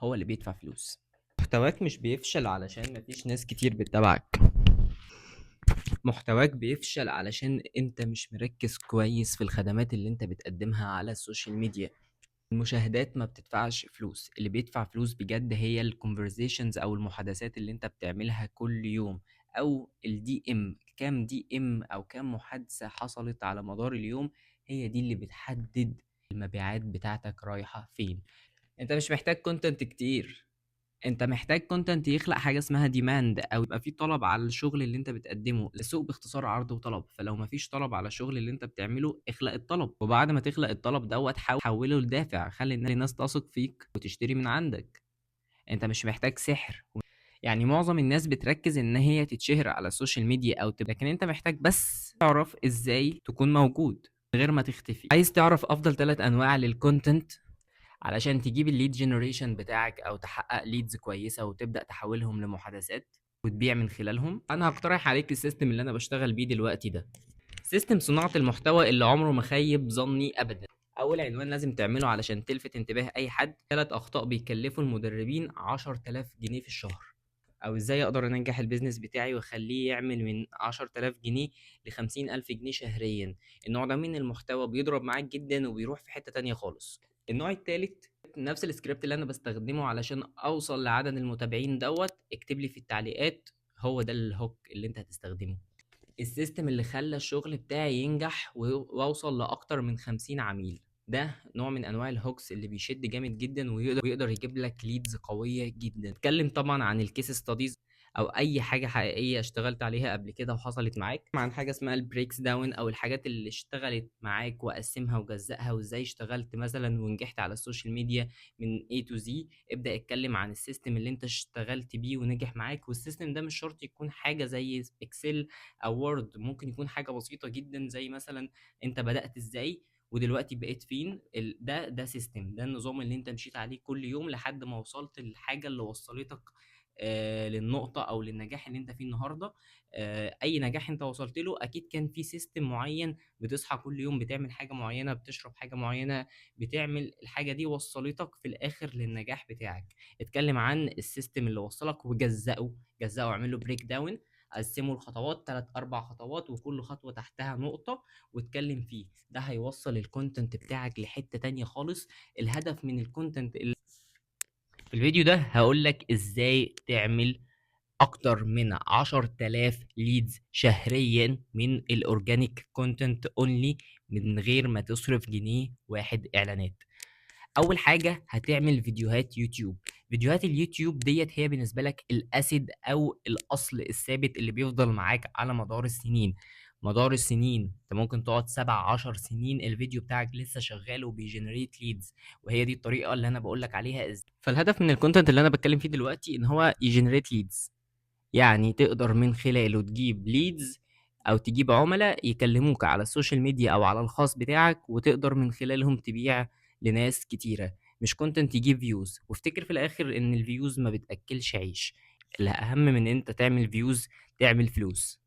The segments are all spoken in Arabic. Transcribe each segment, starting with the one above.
هو اللي بيدفع فلوس. محتواك مش بيفشل علشان مفيش ناس كتير بتتابعك، محتواك بيفشل علشان انت مش مركز كويس في الخدمات اللي انت بتقدمها على السوشيال ميديا. المشاهدات ما بتدفعش فلوس، اللي بيدفع فلوس بجد هي الكونفرزيشنز او المحادثات اللي انت بتعملها كل يوم، او الدي ام، كام دي ام او كام محادثة حصلت على مدار اليوم. هي دي اللي بتحدد المبيعات بتاعتك رايحة فين. انت مش محتاج كونتنت كتير، انت محتاج كونتنت يخلق حاجه اسمها ديماند، او يبقى في طلب على الشغل اللي انت بتقدمه. السوق باختصار عرض وطلب، فلو مفيش طلب على الشغل اللي انت بتعمله اخلق الطلب، وبعد ما تخلق الطلب دوت حوله لدافع، خلي الناس تثق فيك وتشتري من عندك. انت مش محتاج سحر، يعني معظم الناس بتركز ان هي تتشهر على السوشيال ميديا او تبقى، لكن انت محتاج بس تعرف ازاي تكون موجود من غير ما تختفي. عايز تعرف افضل 3 انواع للكونتنت علشان تجيب الليد جنريشن بتاعك او تحقق ليدز كويسه وتبدا تحولهم لمحادثات وتبيع من خلالهم؟ انا هقترح عليك السيستم اللي انا بشتغل بيه دلوقتي ده، سيستم صناعه المحتوى اللي عمره ما خيب ظني ابدا. اول عنوان لازم تعمله علشان تلفت انتباه اي حد: 3 اخطاء بيكلفوا المدربين 10000 جنيه في الشهر، او ازاي اقدر انجح البيزنس بتاعي واخليه يعمل من 10000 جنيه ل 50000 جنيه شهريا. النوع ده من المحتوى بيضرب معاك جدا وبيروح في حتة تانية خالص. النوع التالت نفس السكريبت اللي انا بستخدمه علشان اوصل لعدد المتابعين دوت، اكتب لي في التعليقات هو ده الهوك اللي انت هتستخدمه. السيستم اللي خلى الشغل بتاعي ينجح واوصل لاكتر من 50 عميل، ده نوع من انواع الهوكس اللي بيشد جامد جدا ويقدر يجيب لك ليدز قويه جدا. اتكلم طبعا عن الكيس ستاديز او اي حاجه حقيقيه اشتغلت عليها قبل كده وحصلت معاك، عن حاجه اسمها البريكس داون او الحاجات اللي اشتغلت معاك واقسمها وجزأها، وازاي اشتغلت مثلا ونجحت على السوشيال ميديا من A to Z. ابدأ اتكلم عن السيستم اللي انت اشتغلت بيه ونجح معاك، والسيستم ده مش شرط يكون حاجه زي اكسل او وورد، ممكن يكون حاجه بسيطه جدا زي مثلا انت بدأت ازاي ودلوقتي بقيت فين. ده سيستم، ده النظام اللي انت مشيت عليه كل يوم لحد ما وصلت للحاجه اللي وصلتك للنقطه او للنجاح اللي انت فيه النهارده. اي نجاح انت وصلت له اكيد كان في سيستم معين، بتصحى كل يوم بتعمل حاجه معينه، بتشرب حاجه معينه، بتعمل الحاجه دي وصلتك في الاخر للنجاح بتاعك. اتكلم عن السيستم اللي وصلك وجزأه اعمل له بريك داون، قسمه لخطوات 3 4 خطوات وكل خطوة تحتها نقطة واتكلم فيه. ده هيوصل الكونتنت بتاعك لحتة تانية خالص. الهدف من الكونتنت اللي في الفيديو ده هقول لك ازاي تعمل اكتر من 10000 ليدز شهريا من الاورجانيك كونتنت اونلي، من غير ما تصرف جنيه واحد اعلانات. اول حاجه هتعمل فيديوهات يوتيوب. فيديوهات اليوتيوب ديت هي بالنسبه لك الاسيد او الاصل الثابت اللي بيفضل معاك على مدار السنين. مدار السنين انت ممكن تقعد 17 سنين الفيديو بتاعك لسه شغال وبيجنريت ليدز، وهي دي الطريقه اللي انا بقول لك عليها. فالهدف من الكونتنت اللي انا بتكلم فيه دلوقتي ان هو يجنريت ليدز، يعني تقدر من خلاله تجيب ليدز او تجيب عملاء يكلموك على السوشيال ميديا او على الخاص بتاعك، وتقدر من خلالهم تبيع لناس كتيرة. مش كونتنت يجيب فيوز، وافتكر في الاخر ان الفيوز ما بتاكلش عيش. الاهم من انت تعمل فيوز تعمل فلوس.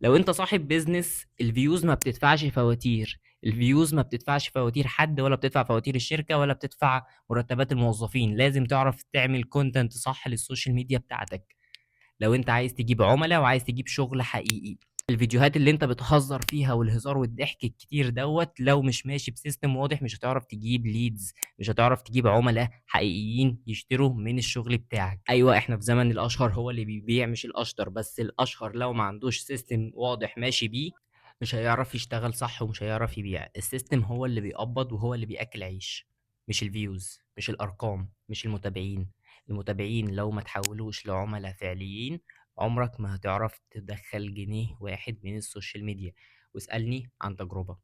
لو انت صاحب بيزنس الفيوز ما بتدفعش فواتير، الفيوز ما بتدفعش فواتير حد، ولا بتدفع فواتير الشركة، ولا بتدفع مرتبات الموظفين. لازم تعرف تعمل كونتنت صح للسوشيال ميديا بتاعتك لو انت عايز تجيب عملاء وعايز تجيب شغل حقيقي. الفيديوهات اللي انت بتهزر فيها والهزار والضحك الكتير دوت لو مش ماشي بسيستم واضح مش هتعرف تجيب ليدز، مش هتعرف تجيب عملاء حقيقيين يشتروا من الشغل بتاعك. ايوه احنا في زمن الاشهر هو اللي بيبيع مش الاشطر، بس الاشهر لو ما عندوش سيستم واضح ماشي بيه مش هيعرف يشتغل صح ومش هيعرف يبيع. السيستم هو اللي بيقبض وهو اللي بياكل عيش، مش الفيوز، مش الارقام، مش المتابعين. المتابعين لو ما تحولوش لعملاء فعليين عمرك ما هتعرف تدخل جنيه واحد من السوشيال ميديا، واسألني عن تجربة.